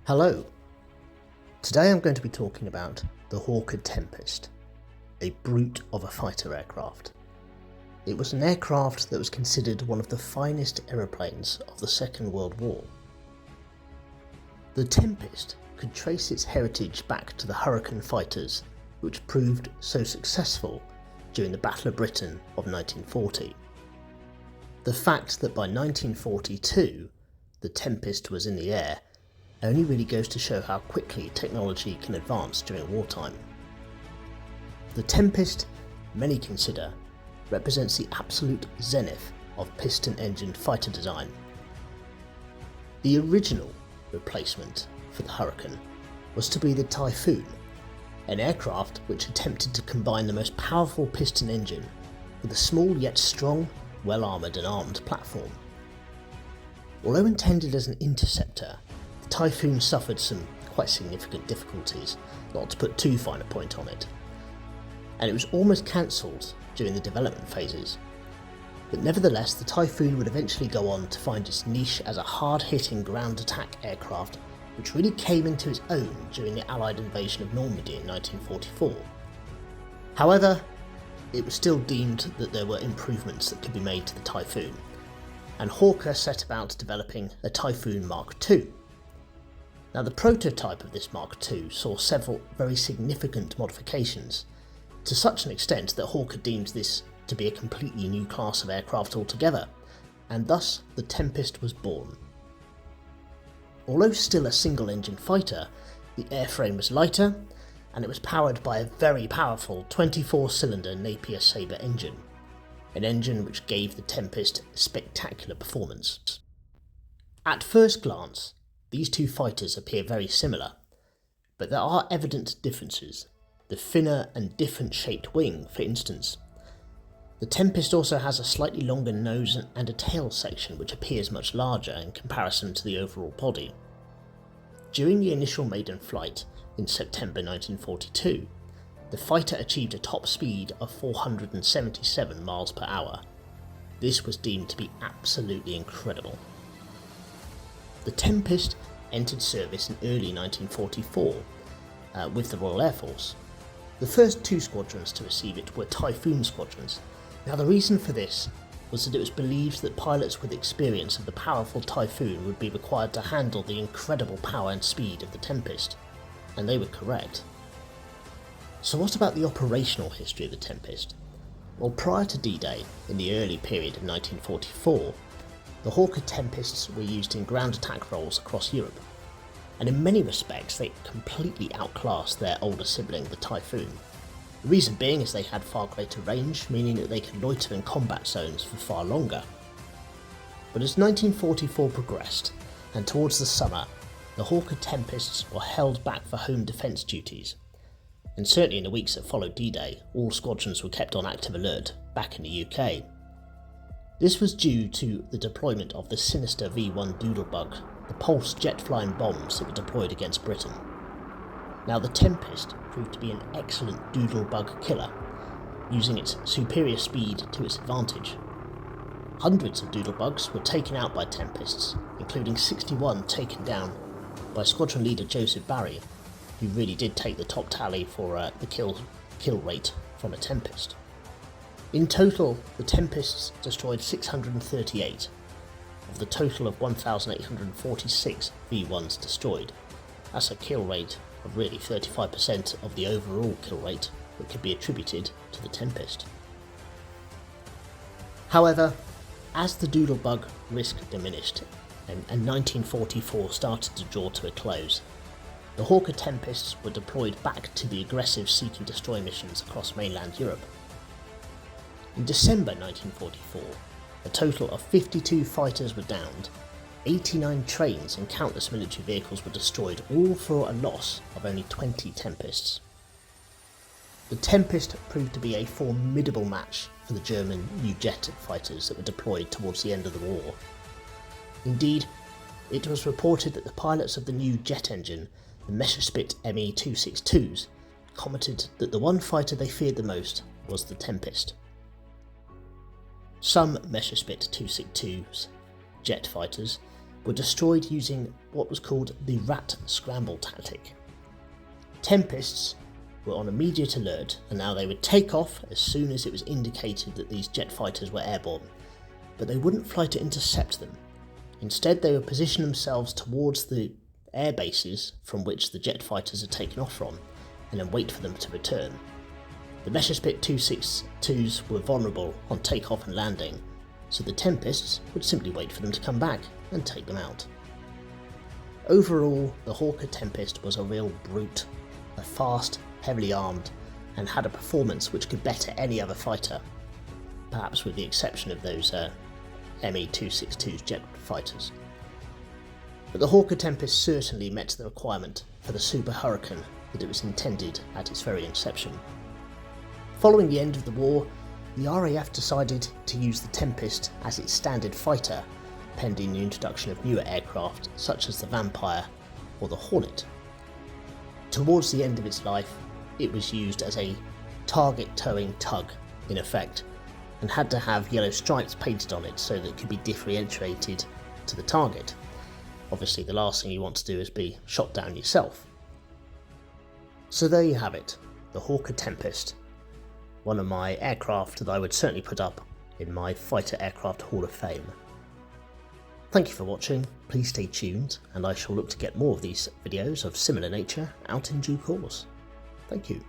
Hello. Today I'm going to be talking about the Hawker Tempest, a brute of a fighter aircraft. It was an aircraft that was considered one of the finest aeroplanes of the Second World War. The Tempest could trace its heritage back to the Hurricane fighters, which proved so successful during the Battle of Britain of 1940. The fact that by 1942 the Tempest was in the air only really goes to show how quickly technology can advance during wartime. The Tempest, many consider, represents the absolute zenith of piston-engined fighter design. The original replacement for the Hurricane was to be the Typhoon, an aircraft which attempted to combine the most powerful piston engine with a small yet strong, well-armoured and armed platform. Although intended as an interceptor, the Typhoon suffered some quite significant difficulties, not to put too fine a point on it, and it was almost cancelled during the development phases. But nevertheless, the Typhoon would eventually go on to find its niche as a hard-hitting ground attack aircraft which really came into its own during the Allied invasion of Normandy in 1944. However, it was still deemed that there were improvements that could be made to the Typhoon, and Hawker set about developing a Typhoon Mark II. Now, the prototype of this Mark II saw several very significant modifications, to such an extent that Hawker deemed this to be a completely new class of aircraft altogether, and thus the Tempest was born. Although still a single-engine fighter, the airframe was lighter, and it was powered by a very powerful 24-cylinder Napier Sabre engine, an engine which gave the Tempest spectacular performance. At first glance, these two fighters appear very similar, but there are evident differences. The thinner and different shaped wing, for instance. The Tempest also has a slightly longer nose and a tail section which appears much larger in comparison to the overall body. During the initial maiden flight in September 1942, the fighter achieved a top speed of 477 miles per hour. This was deemed to be absolutely incredible. The Tempest entered service in early 1944 with the Royal Air Force. The first two squadrons to receive it were Typhoon squadrons. Now, the reason for this was that it was believed that pilots with experience of the powerful Typhoon would be required to handle the incredible power and speed of the Tempest, and they were correct. So what about the operational history of the Tempest? Well, prior to D-Day, in the early period of 1944, the Hawker Tempests were used in ground attack roles across Europe, and in many respects they completely outclassed their older sibling, the Typhoon. The reason being is they had far greater range, meaning that they could loiter in combat zones for far longer. But as 1944 progressed, and towards the summer, the Hawker Tempests were held back for home defence duties, and certainly in the weeks that followed D-Day, all squadrons were kept on active alert back in the UK. This was due to the deployment of the sinister V-1 Doodle bug, the pulse jet-flying bombs that were deployed against Britain. Now, the Tempest proved to be an excellent Doodle bug killer, using its superior speed to its advantage. Hundreds of Doodle bugs were taken out by Tempests, including 61 taken down by squadron leader Joseph Barry, who really did take the top tally for the kill rate from a Tempest. In total, the Tempests destroyed 638 of the total of 1,846 V1s destroyed. That's a kill rate of really 35% of the overall kill rate that could be attributed to the Tempest. However, as the Doodle bug risk diminished and 1944 started to draw to a close, the Hawker Tempests were deployed back to the aggressive seek and destroy missions across mainland Europe. In December 1944, a total of 52 fighters were downed, 89 trains and countless military vehicles were destroyed, all for a loss of only 20 Tempests. The Tempest proved to be a formidable match for the German new jet fighters that were deployed towards the end of the war. Indeed, it was reported that the pilots of the new jet engine, the Messerschmitt Me-262s, commented that the one fighter they feared the most was the Tempest. Some Messerschmitt 262s jet fighters were destroyed using what was called the rat scramble tactic. Tempests were on immediate alert, and now they would take off as soon as it was indicated that these jet fighters were airborne, but they wouldn't fly to intercept them. Instead, they would position themselves towards the air bases from which the jet fighters had taken off from, and then wait for them to return. The Messerschmitt 262s were vulnerable on takeoff and landing, so the Tempests would simply wait for them to come back and take them out. Overall, the Hawker Tempest was a real brute, a fast, heavily armed, and had a performance which could better any other fighter, perhaps with the exception of those Me-262's jet fighters. But the Hawker Tempest certainly met the requirement for the Super Hurricane that it was intended at its very inception. Following the end of the war, the RAF decided to use the Tempest as its standard fighter, pending the introduction of newer aircraft such as the Vampire or the Hornet. Towards the end of its life, it was used as a target towing tug, in effect, and had to have yellow stripes painted on it so that it could be differentiated to the target. Obviously, the last thing you want to do is be shot down yourself. So there you have it, the Hawker Tempest, one of my aircraft that I would certainly put up in my Fighter Aircraft Hall of Fame. Thank you for watching, please stay tuned, and I shall look to get more of these videos of similar nature out in due course. Thank you.